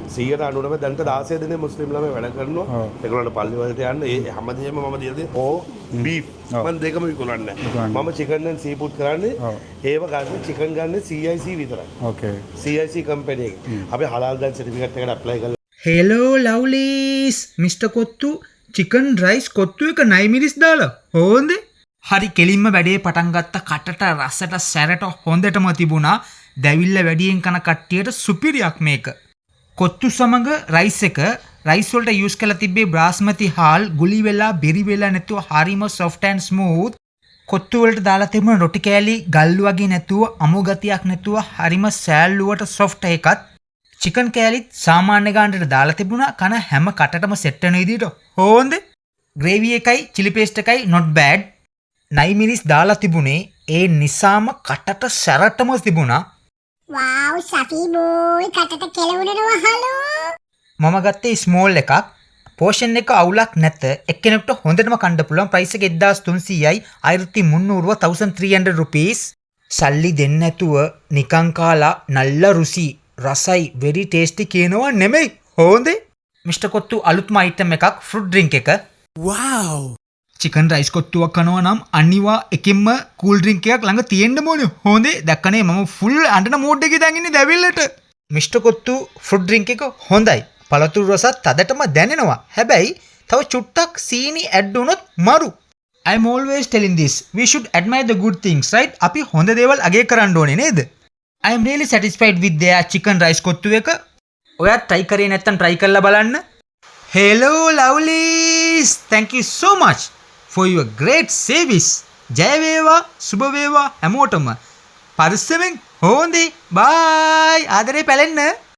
199 දැන්ට 16 දෙනේ මුස්ලිම් ළමයි වැඩ කරනවා. ඒගොල්ලන්ට පල්ලි වලට යන්න ඒ හැමදේම මම දීලා තියෙන්නේ ඕ බීෆ් මම දෙකම විකුණන්නේ. මම චිකන් and සී ෆුඩ් කරන්නේ. ඒව ගන්න චිකන් ගන්න CIC විතරයි. ඕකේ. CIC කම්පැනි එකේ. අපි හලාල් දැන් සර්ටිෆිකේට් එකට ඇප්ලයි කරලා. Hello lovelies mister kottu chicken rice kottu එක 9 මිරිස් දාලා හොඳ හරි කෙලින්ම වැඩේ පටන් ගත්ත කටට රසට සැරට හොඳටම තිබුණා දැවිල්ල වැඩියෙන් කන කට්ටියට සුපිරියක් මේක කොත්තු සමග රයිස් එක රයිස් වලට යූස් කරලා තිබ්බේ බ්‍රාස්මති හාල් ගුලි වෙලා බෙරි වෙලා නැතුව හරිම soft and smooth කොත්තු වලට දාලා තිබුණ රොටි කෑලි ගල් වගේ නැතුව අමු ගතියක් නැතුව හරිම සෑල්ලුවට soft එකත් චිකන් කෑලිත් සාමාන්‍ය ගානට දාලා තිබුණා කන හැම කටටම සෙට් වෙන විදිහට හොඳ ග්‍රේවි එකයි චිලි පේස්ට් එකයි not bad 9 මිරිස් දාලා තිබුණේ ඒ නිසාම කටට සැරටම තිබුණා Wow, Safi boy, කටට කෙලවුණනවා හලෝ. මම ගත්තේ ස්මෝල් එකක්. පෝෂන් එක අවුලක් නැත. එක්කෙනෙකුට හොඳටම කන්න පුළුවන්. ප්‍රයිස් එක 1300යි. 1300ව 1300 rupees. සල්ලි දෙන්න නැතුව නිකං කාලා නල්ල රුසි රසයි very tasty කියනවා නෙමෙයි. හොඳේ. මිස්ටර් කොත්තු අලුත්ම අයිටම් එකක් ෆෘට් ඩ්‍රින්ක් එක. wow චිකන් රයිස් කොත්තුවක් කනවා නම් අනිවා එකෙන්ම කූල් ඩ්‍රින්ක් එකක් ළඟ තියෙන්න ඕනේ. හොඳේ දැක්කනේ මම ෆුල් අඬන මෝඩ් එකේ දැන් ඉන්නේ දැවිල්ලට. මිස්ටර් කොත්තු ෆෘට් ඩ්‍රින්ක් එක හොඳයි. පළතුරු රසත් තදටම දැනෙනවා. හැබැයි තව චුට්ටක් සීනි ඇඩ් වුණොත් මරු. I am always telling this. We should admire the good things, right? අපි හොඳ දේවල් අගය කරන්න ඕනේ නේද? I am really satisfied with their chicken rice kottu එක. ඔයත් try කරේ නැත්නම් try කරලා බලන්න. Hello lovelies. Thank you so much for your great service. ජය වේවා සුබ වේවා හැමෝටම. පරිස්සමෙන් හොඳේ. bye. ආදරේ පැලෙන්න.